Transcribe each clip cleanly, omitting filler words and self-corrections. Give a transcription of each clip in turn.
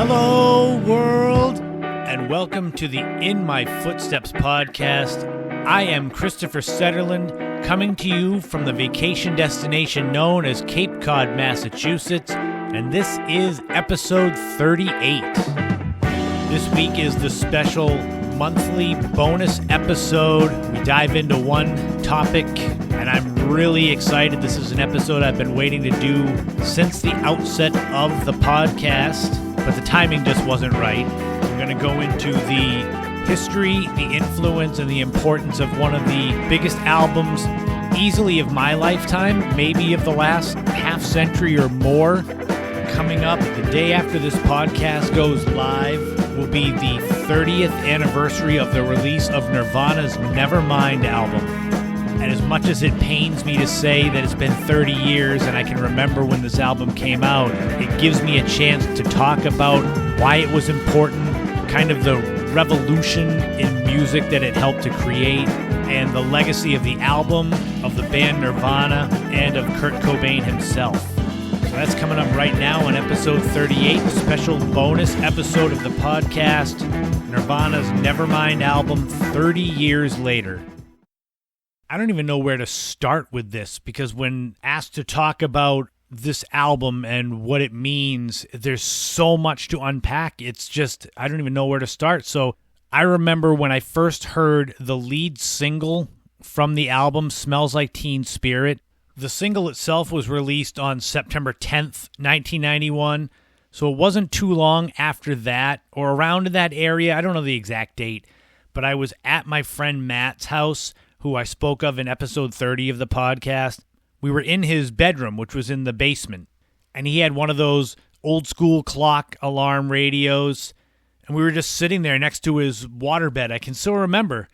Hello, world, and welcome to the In My Footsteps podcast. I am Christopher Setterland, coming to you from the vacation destination known as Cape Cod, Massachusetts, and this is episode 38. This week is the special monthly bonus episode. We dive into one topic, and I'm really excited. This is an episode I've been waiting to do since the outset of the podcast, but the timing just wasn't right. We're going to go into the history, the influence, and the importance of one of the biggest albums easily of my lifetime, maybe of the last half century or more. Coming up the day after this podcast goes live will be the 30th anniversary of the release of Nirvana's Nevermind album. And as much as it pains me to say that it's been 30 years and I can remember when this album came out, it gives me a chance to talk about why it was important, kind of the revolution in music that it helped to create, and the legacy of the album, of the band Nirvana, and of Kurt Cobain himself. So that's coming up right now on episode 38, a special bonus episode of the podcast, Nirvana's Nevermind album 30 years later. I don't even know where to start with this, because when asked to talk about this album and what it means, there's so much to unpack. It's just, I don't even know where to start. So I remember when I first heard the lead single from the album, Smells Like Teen Spirit. The single itself was released on September 10th, 1991. So it wasn't too long after that, or around in that area. I don't know the exact date, but I was at my friend Matt's house, who I spoke of in episode 30 of the podcast. We were in his bedroom, which was in the basement, and he had one of those old school clock alarm radios, and we were just sitting there next to his waterbed. I can still remember.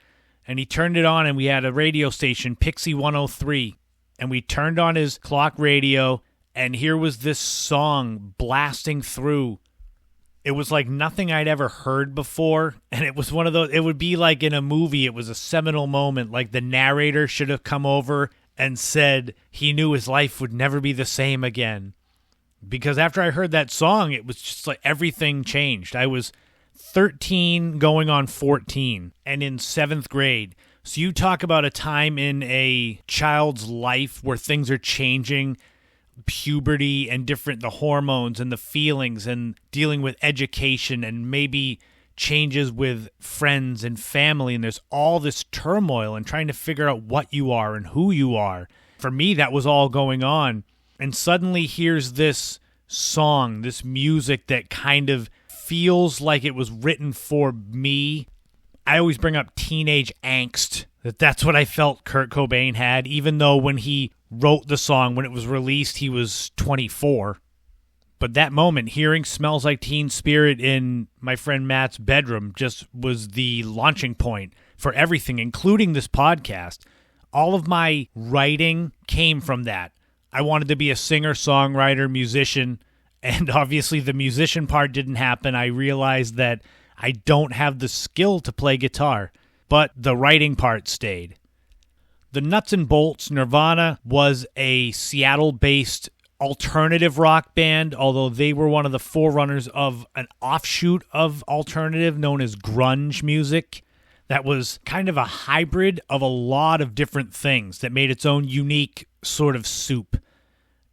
And he turned it on, and we had a radio station, Pixie 103, and we turned on his clock radio, and here was this song blasting through. It was like nothing I'd ever heard before, and it was one of those, it would be like in a movie, it was a seminal moment, like the narrator should have come over and said he knew his life would never be the same again. Because after I heard that song, it was just like everything changed. I was 13 going on 14 and in 7th grade. So you talk about a time in a child's life where things are changing, puberty and the hormones and the feelings and dealing with education and maybe changes with friends and family, and there's all this turmoil and trying to figure out what you are and who you are. For me, that was all going on. And suddenly here's this song, this music that kind of feels like it was written for me. I always bring up teenage angst, that's what I felt Kurt Cobain had, even though when he wrote the song, when it was released, he was 24. But that moment, hearing Smells Like Teen Spirit in my friend Matt's bedroom just was the launching point for everything, including this podcast. All of my writing came from that. I wanted to be a singer, songwriter, musician, and obviously the musician part didn't happen. I realized that I don't have the skill to play guitar, but the writing part stayed. The nuts and bolts, Nirvana was a Seattle-based alternative rock band, although they were one of the forerunners of an offshoot of alternative known as grunge music. That was kind of a hybrid of a lot of different things that made its own unique sort of soup.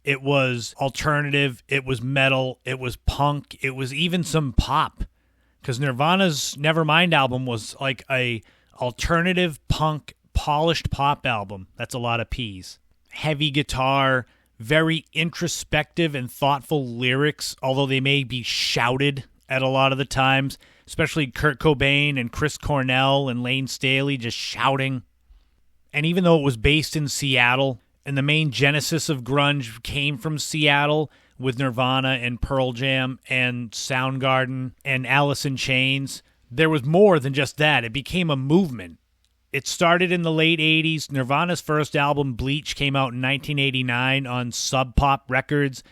It was alternative, it was metal, it was punk, it was even some pop. Because Nirvana's Nevermind album was like a alternative punk polished pop album. That's a lot of P's. Heavy guitar, very introspective and thoughtful lyrics, although they may be shouted at a lot of the times, especially Kurt Cobain and Chris Cornell and Lane Staley just shouting. And even though it was based in Seattle, and the main genesis of grunge came from Seattle with Nirvana and Pearl Jam and Soundgarden and Alice in Chains, there was more than just that. It became a movement. It started in the late 80s. Nirvana's first album, Bleach, came out in 1989 on Sub Pop Records,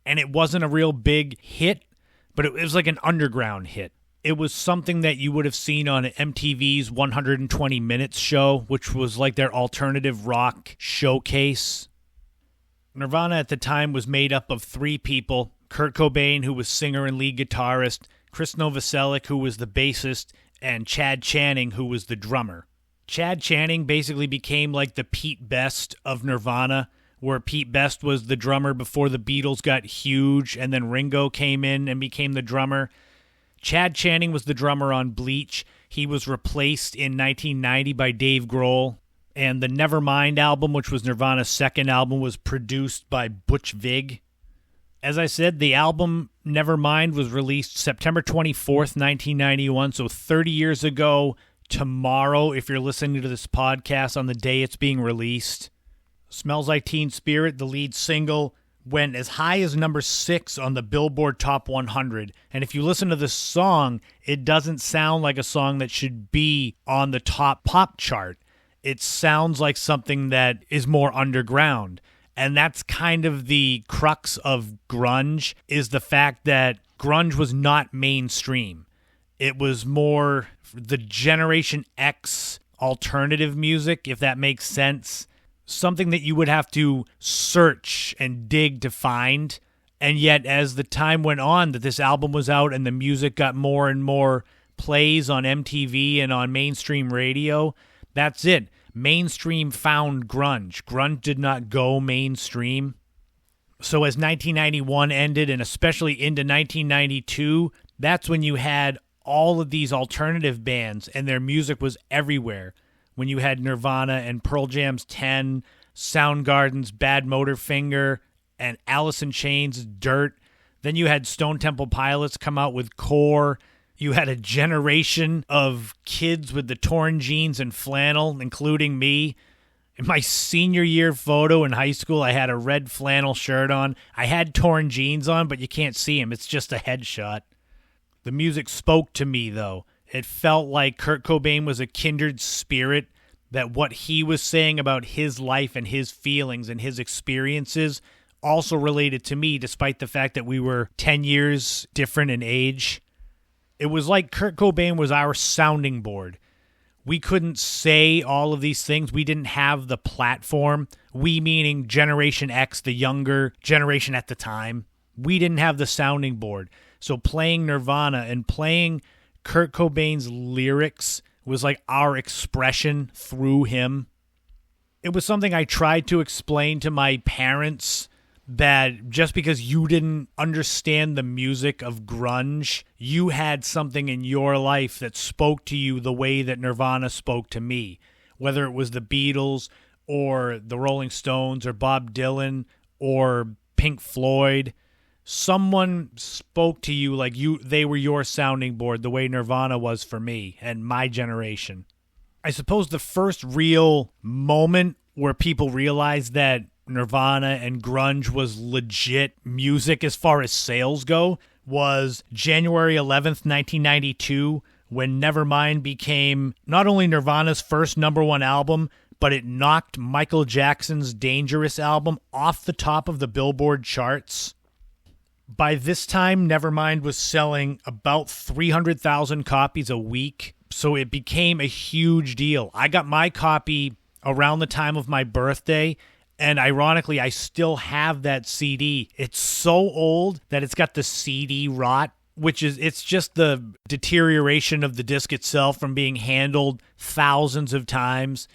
and it wasn't a real big hit, but it was like an underground hit. It was something that you would have seen on MTV's 120 Minutes show, which was like their alternative rock showcase. Nirvana at the time was made up of three people: Kurt Cobain, who was singer and lead guitarist, Chris Novoselic, who was the bassist, and Chad Channing, who was the drummer. Chad Channing basically became like the Pete Best of Nirvana, where Pete Best was the drummer before the Beatles got huge, and then Ringo came in and became the drummer. Chad Channing was the drummer on Bleach. He was replaced in 1990 by Dave Grohl. And the Nevermind album, which was Nirvana's second album, was produced by Butch Vig. As I said, the album Nevermind was released September 24th, 1991, so 30 years ago tomorrow, if you're listening to this podcast on the day it's being released. Smells Like Teen Spirit, the lead single, went as high as number 6 on the Billboard Top 100. And if you listen to this song, it doesn't sound like a song that should be on the top pop chart. It sounds like something that is more underground. And that's kind of the crux of grunge, is the fact that grunge was not mainstream. It was more the Generation X alternative music, if that makes sense. Something that you would have to search and dig to find. And yet, as the time went on that this album was out and the music got more and more plays on MTV and on mainstream radio, that's it. Mainstream found grunge. Grunge did not go mainstream. So as 1991 ended, and especially into 1992, that's when you had all of these alternative bands, and their music was everywhere. When you had Nirvana and Pearl Jam's 10, Soundgarden's Bad Motorfinger, and Alice in Chains' Dirt. Then you had Stone Temple Pilots come out with Core. You had a generation of kids with the torn jeans and flannel, including me. In my senior year photo in high school, I had a red flannel shirt on. I had torn jeans on, but you can't see them. It's just a headshot. The music spoke to me, though. It felt like Kurt Cobain was a kindred spirit, that what he was saying about his life and his feelings and his experiences also related to me, despite the fact that we were 10 years different in age. It was like Kurt Cobain was our sounding board. We couldn't say all of these things. We didn't have the platform. We meaning Generation X, the younger generation at the time. We didn't have the sounding board. So playing Nirvana and playing Kurt Cobain's lyrics was like our expression through him. It was something I tried to explain to my parents, that just because you didn't understand the music of grunge, you had something in your life that spoke to you the way that Nirvana spoke to me. Whether it was the Beatles or the Rolling Stones or Bob Dylan or Pink Floyd, someone spoke to you like they were your sounding board, the way Nirvana was for me and my generation. I suppose the first real moment where people realized that Nirvana and grunge was legit music as far as sales go was January 11th, 1992, when Nevermind became not only Nirvana's first #1 album, but it knocked Michael Jackson's Dangerous album off the top of the Billboard charts. By this time, Nevermind was selling about 300,000 copies a week, so it became a huge deal. I got my copy around the time of my birthday, and ironically, I still have that CD. It's so old that it's got the CD rot, it's just the deterioration of the disc itself from being handled thousands of times.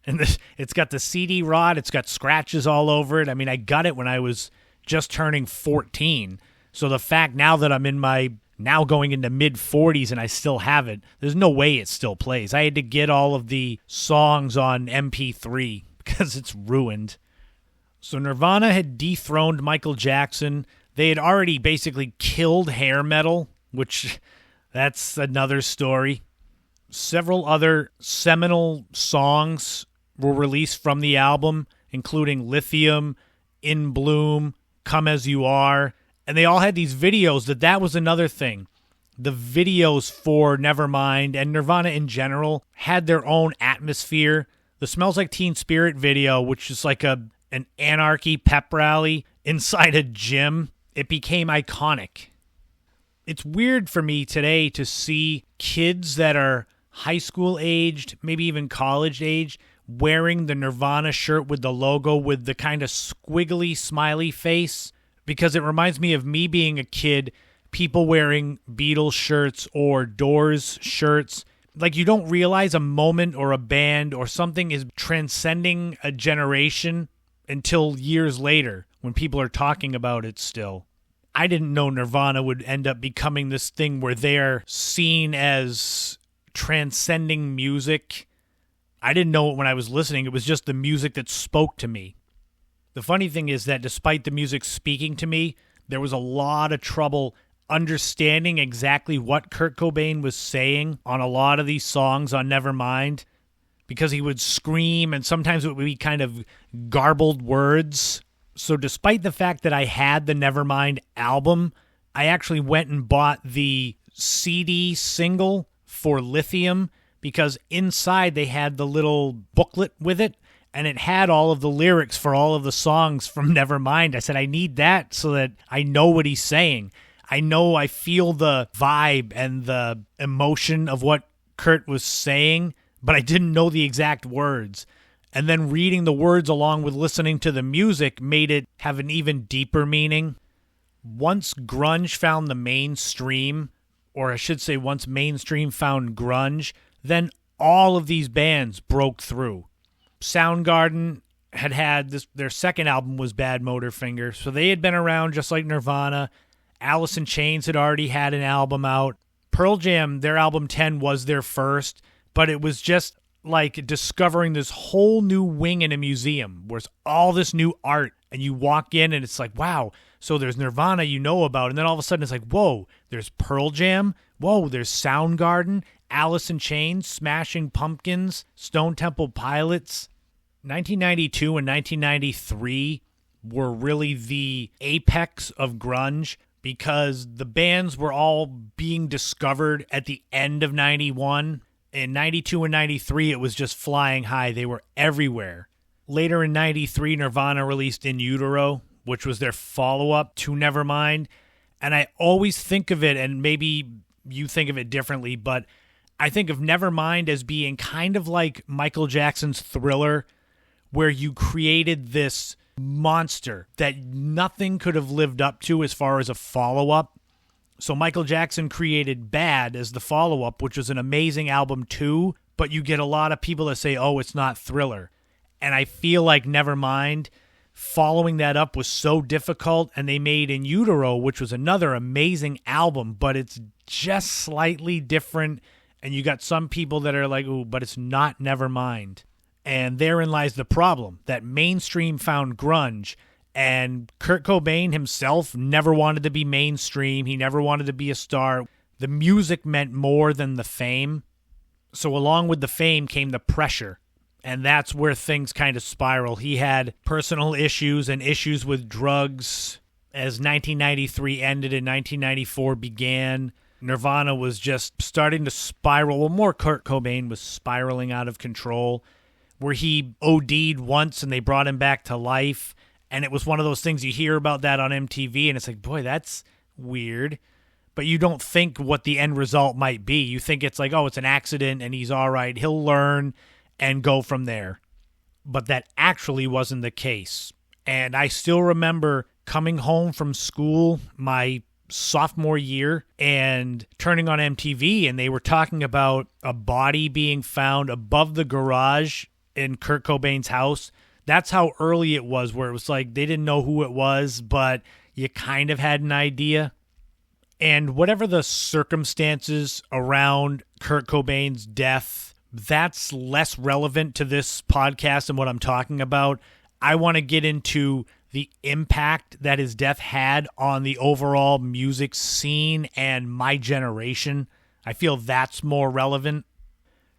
And it's got the CD rot. It's got scratches all over it. I mean, I got it when I was just turning 14. So the fact now that I'm now going into mid-40s and I still have it, there's no way it still plays. I had to get all of the songs on MP3 because it's ruined. So Nirvana had dethroned Michael Jackson. They had already basically killed hair metal, which that's another story. Several other seminal songs were released from the album, including Lithium, In Bloom, Come As You Are, and they all had these videos. That was another thing. The videos for Nevermind and Nirvana in general had their own atmosphere. The Smells Like Teen Spirit video, which is like an anarchy pep rally inside a gym, it became iconic. It's weird for me today to see kids that are high school aged, maybe even college aged, wearing the Nirvana shirt with the logo with the kind of squiggly smiley face. because it reminds me of me being a kid, people wearing Beatles shirts or Doors shirts. Like, you don't realize a moment or a band or something is transcending a generation until years later when people are talking about it still. I didn't know Nirvana would end up becoming this thing where they're seen as transcending music. I didn't know it when I was listening. It was just the music that spoke to me. The funny thing is that despite the music speaking to me, there was a lot of trouble understanding exactly what Kurt Cobain was saying on a lot of these songs on Nevermind, because he would scream and sometimes it would be kind of garbled words. So despite the fact that I had the Nevermind album, I actually went and bought the CD single for Lithium, because inside they had the little booklet with it, and it had all of the lyrics for all of the songs from Nevermind. I said, I need that so that I know what he's saying. I feel the vibe and the emotion of what Kurt was saying, but I didn't know the exact words. And then reading the words along with listening to the music made it have an even deeper meaning. Once grunge found the mainstream, or I should say once mainstream found grunge, then all of these bands broke through. Soundgarden had this, their second album was Bad Motorfinger, so they had been around just like Nirvana. Alice in Chains had already had an album out. Pearl Jam, their album 10 was their first, but it was just like discovering this whole new wing in a museum where it's all this new art, and you walk in and it's like, wow, so there's Nirvana you know about, and then all of a sudden it's like, whoa, there's Pearl Jam, whoa, there's Soundgarden, Alice in Chains, Smashing Pumpkins, Stone Temple Pilots. 1992 and 1993 were really the apex of grunge, because the bands were all being discovered at the end of 91. In 92 and 93, it was just flying high. They were everywhere. Later in 93, Nirvana released In Utero, which was their follow-up to Nevermind. And I always think of it, and maybe you think of it differently, but I think of Nevermind as being kind of like Michael Jackson's Thriller, where you created this monster that nothing could have lived up to as far as a follow-up. So Michael Jackson created Bad as the follow-up, which was an amazing album too, but you get a lot of people that say, oh, it's not Thriller. And I feel like Nevermind, following that up was so difficult, and they made In Utero, which was another amazing album, but it's just slightly different, and you got some people that are like, ooh, but it's not Nevermind. And therein lies the problem, that mainstream found grunge, and Kurt Cobain himself never wanted to be mainstream. He never wanted to be a star. The music meant more than the fame. So along with the fame came the pressure, and that's where things kind of spiral. He had personal issues and issues with drugs. As 1993 ended and 1994 began, Nirvana was just starting to spiral. Well, more Kurt Cobain was spiraling out of control, where he OD'd once and they brought him back to life. And it was one of those things, you hear about that on MTV and it's like, boy, that's weird. But you don't think what the end result might be. You think it's like, oh, it's an accident and he's all right. He'll learn and go from there. But that actually wasn't the case. And I still remember coming home from school my sophomore year and turning on MTV, and they were talking about a body being found above the garage in Kurt Cobain's house. That's how early it was, where it was like they didn't know who it was, but you kind of had an idea. And whatever the circumstances around Kurt Cobain's death, that's less relevant to this podcast and what I'm talking about. I want to get into the impact that his death had on the overall music scene and my generation. I feel that's more relevant.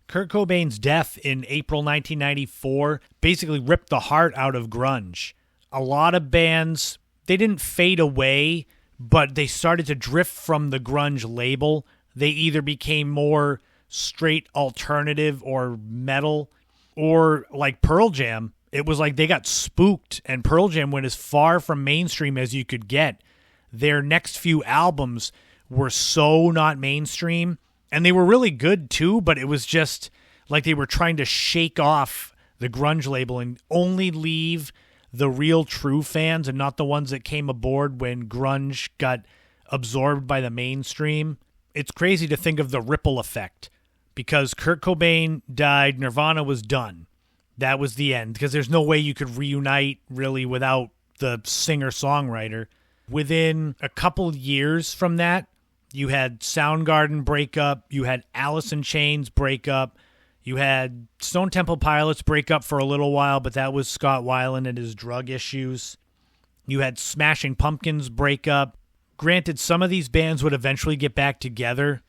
Kurt Cobain's death in April 1994 basically ripped the heart out of grunge. A lot of bands, they didn't fade away, but they started to drift from the grunge label. They either became more straight alternative or metal, or like Pearl Jam, it was like they got spooked, and Pearl Jam went as far from mainstream as you could get. Their next few albums were so not mainstream, and they were really good too, but it was just like they were trying to shake off the grunge label and only leave the real true fans and not the ones that came aboard when grunge got absorbed by the mainstream. It's crazy to think of the ripple effect. Because Kurt Cobain died, Nirvana was done. That was the end. Because there's no way you could reunite really without the singer-songwriter. Within a couple years from that, you had Soundgarden break up. You had Alice in Chains break up. You had Stone Temple Pilots break up for a little while, but that was Scott Weiland and his drug issues. You had Smashing Pumpkins break up. Granted, some of these bands would eventually get back together.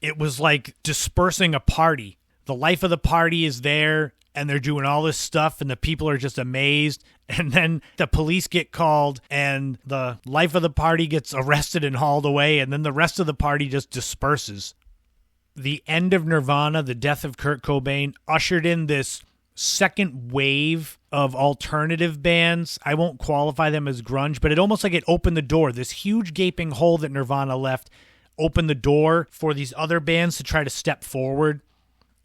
It was like dispersing a party. The life of the party is there, and they're doing all this stuff, and the people are just amazed. And then the police get called, and the life of the party gets arrested and hauled away, and then the rest of the party just disperses. The end of Nirvana, the death of Kurt Cobain, ushered in this second wave of alternative bands. I won't qualify them as grunge, but it almost like it opened the door. This huge gaping hole that Nirvana left opened the door for these other bands to try to step forward.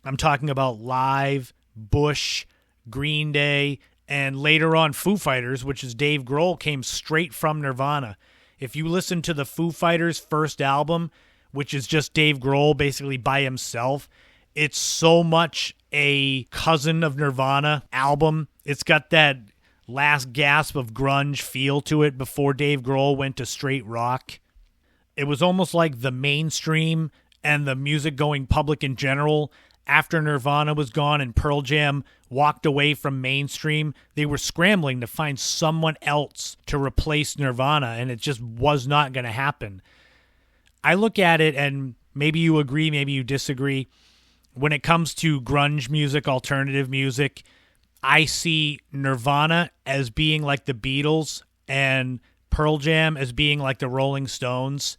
I'm talking about Live, Bush, Green Day, and later on Foo Fighters, which is Dave Grohl, came straight from Nirvana. If you listen to the Foo Fighters' first album, which is just Dave Grohl basically by himself, it's so much a cousin of Nirvana album. It's got that last gasp of grunge feel to it before Dave Grohl went to straight rock. It was almost like the mainstream and the music going public in general, after Nirvana was gone and Pearl Jam walked away from mainstream, they were scrambling to find someone else to replace Nirvana, and it just was not going to happen. I look at it, and maybe you agree, maybe you disagree. When it comes to grunge music, alternative music, I see Nirvana as being like the Beatles and Pearl Jam as being like the Rolling Stones.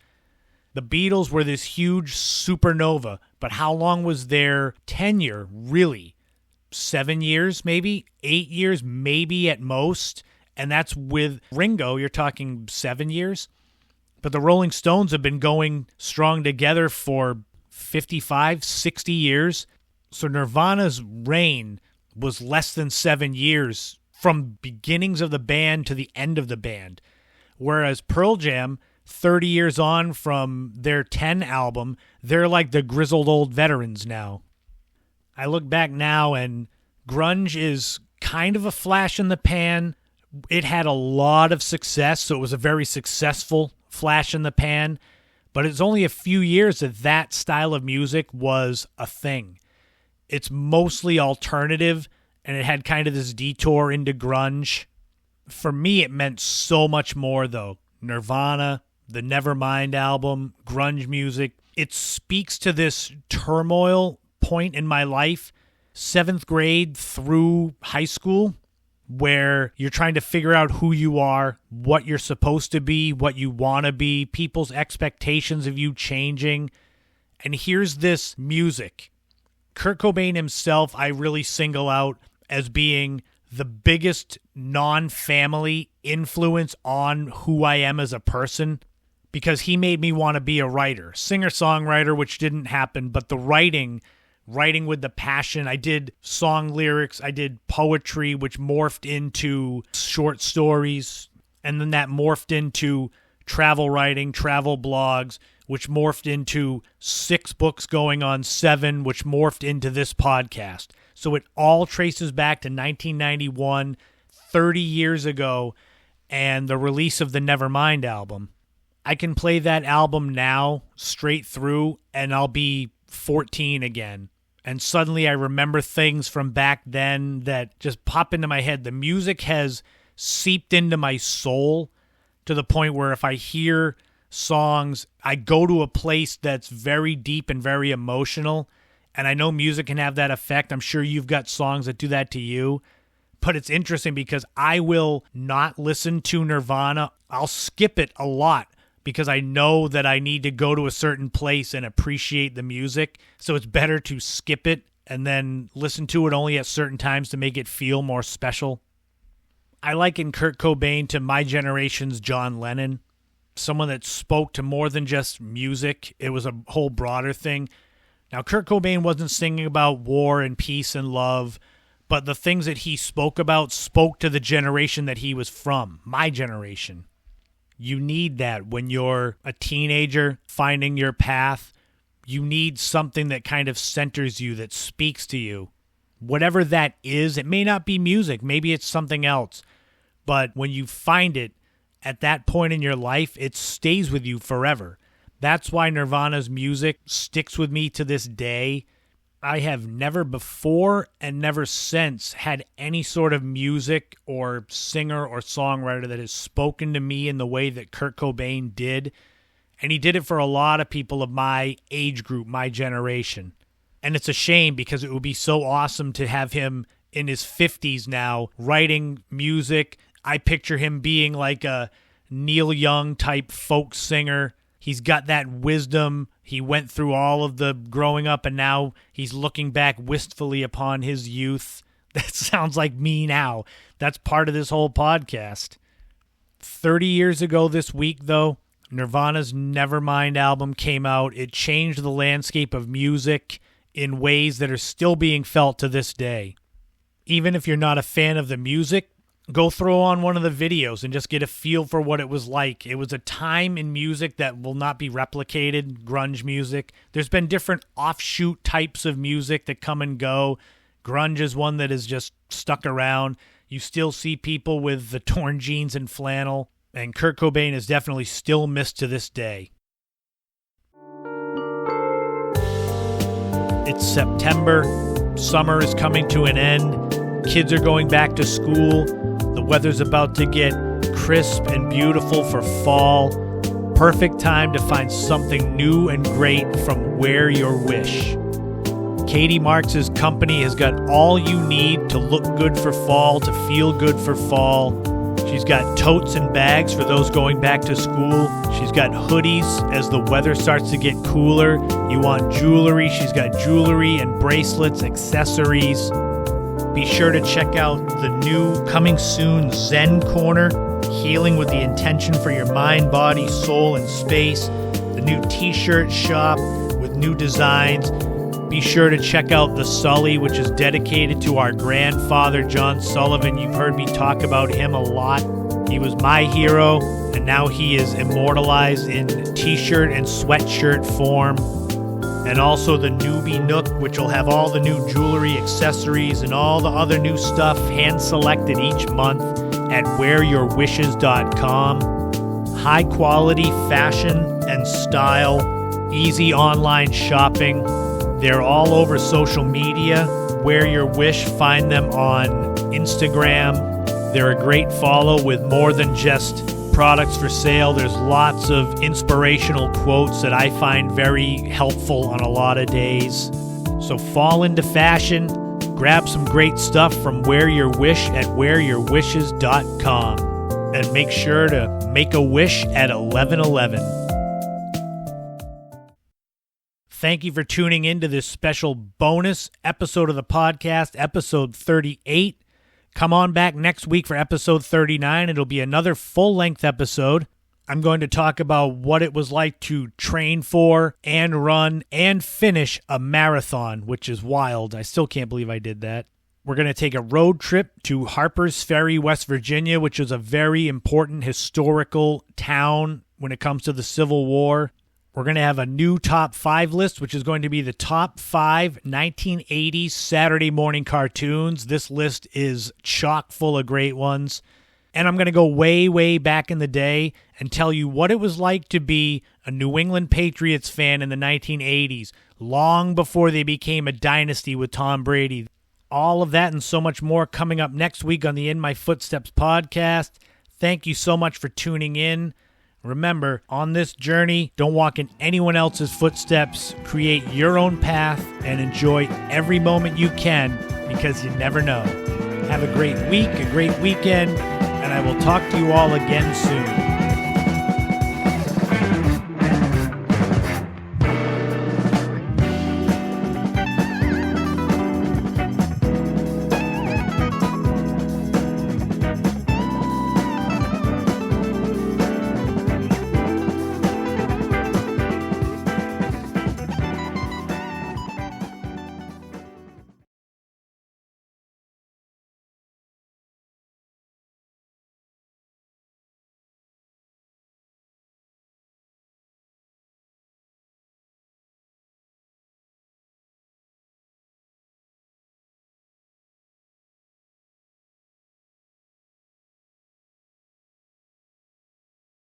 The Beatles were this huge supernova, but how long was their tenure, really? 7 years, maybe? 8 years, maybe at most? And that's with Ringo, you're talking 7 years? But the Rolling Stones have been going strong together for 55, 60 years. So Nirvana's reign was less than 7 years from beginnings of the band to the end of the band. Whereas Pearl Jam, 30 years on from their 10 album, they're like the grizzled old veterans now. I look back now and grunge is kind of a flash in the pan. It had a lot of success, so it was a very successful flash in the pan. But it's only a few years that that style of music was a thing. It's mostly alternative, and it had kind of this detour into grunge. For me, it meant so much more, though. Nirvana, the Nevermind album, grunge music. It speaks to this turmoil point in my life, 7th grade through high school, where you're trying to figure out who you are, what you're supposed to be, what you want to be, people's expectations of you changing. And here's this music. Kurt Cobain himself, I really single out as being the biggest non-family influence on who I am as a person, because he made me want to be a writer, singer-songwriter, which didn't happen, but the writing with the passion. I did song lyrics, I did poetry, which morphed into short stories, and then that morphed into travel writing, travel blogs, which morphed into 6 books going on 7, which morphed into this podcast. So it all traces back to 1991, 30 years ago, and the release of the Nevermind album. I can play that album now straight through, and I'll be 14 again. And suddenly I remember things from back then that just pop into my head. The music has seeped into my soul to the point where if I hear songs, I go to a place that's very deep and very emotional. And I know music can have that effect. I'm sure you've got songs that do that to you. But it's interesting because I will not listen to Nirvana. I'll skip it a lot because I know that I need to go to a certain place and appreciate the music. So it's better to skip it and then listen to it only at certain times to make it feel more special. I liken Kurt Cobain to my generation's John Lennon, someone that spoke to more than just music. It was a whole broader thing. Now, Kurt Cobain wasn't singing about war and peace and love, but the things that he spoke about spoke to the generation that he was from, my generation. You need that when you're a teenager finding your path. You need something that kind of centers you, that speaks to you. Whatever that is, it may not be music, maybe it's something else. But when you find it at that point in your life, it stays with you forever. That's why Nirvana's music sticks with me to this day. I have never before and never since had any sort of music or singer or songwriter that has spoken to me in the way that Kurt Cobain did. And he did it for a lot of people of my age group, my generation. And it's a shame because it would be so awesome to have him in his 50s now writing music. I picture him being like a Neil Young type folk singer. He's got that wisdom. He went through all of the growing up and now he's looking back wistfully upon his youth. That sounds like me now. That's part of this whole podcast. 30 years ago this week, though, Nirvana's Nevermind album came out. It changed the landscape of music in ways that are still being felt to this day. Even if you're not a fan of the music, go throw on one of the videos and just get a feel for what it was like. It was a time in music that will not be replicated, grunge music. There's been different offshoot types of music that come and go. Grunge is one that is just stuck around. You still see people with the torn jeans and flannel. And Kurt Cobain is definitely still missed to this day. It's September. Summer is coming to an end. Kids are going back to school. The weather's about to get crisp and beautiful for fall. Perfect time to find something new and great from Wear Your Wish. Katie Marks' company has got all you need to look good for fall, to feel good for fall. She's got totes and bags for those going back to school. She's got hoodies as the weather starts to get cooler. You want jewelry, she's got jewelry and bracelets, accessories. Be sure to check out the new coming soon Zen Corner, healing with the intention for your mind, body, soul, and space. The new t-shirt shop with new designs. Be sure to check out The Sully, which is dedicated to our grandfather, John Sullivan. You've heard me talk about him a lot. He was my hero, and now he is immortalized in t-shirt and sweatshirt form. And also the Newbie Nook, which will have all the new jewelry, accessories, and all the other new stuff hand-selected each month at wearyourwishes.com. High-quality fashion and style, easy online shopping. They're all over social media. Wear Your Wish, find them on Instagram. They're a great follow with more than just products for sale. There's lots of inspirational quotes that I find very helpful on a lot of days. So fall into fashion. Grab some great stuff from Wear Your Wish at wearyourwishes.com. And make sure to make a wish at 11:11. Thank you for tuning in to this special bonus episode of the podcast, episode 38. Come on back next week for episode 39. It'll be another full-length episode. I'm going to talk about what it was like to train for and run and finish a marathon, which is wild. I still can't believe I did that. We're going to take a road trip to Harper's Ferry, West Virginia, which is a very important historical town when it comes to the Civil War. We're going to have a new top 5 list, which is going to be the top 5 1980s Saturday morning cartoons. This list is chock full of great ones. And I'm going to go way, way back in the day and tell you what it was like to be a New England Patriots fan in the 1980s, long before they became a dynasty with Tom Brady. All of that and so much more coming up next week on the In My Footsteps podcast. Thank you so much for tuning in. Remember, on this journey, don't walk in anyone else's footsteps. Create your own path and enjoy every moment you can, because you never know. Have a great week, a great weekend, and I will talk to you all again soon.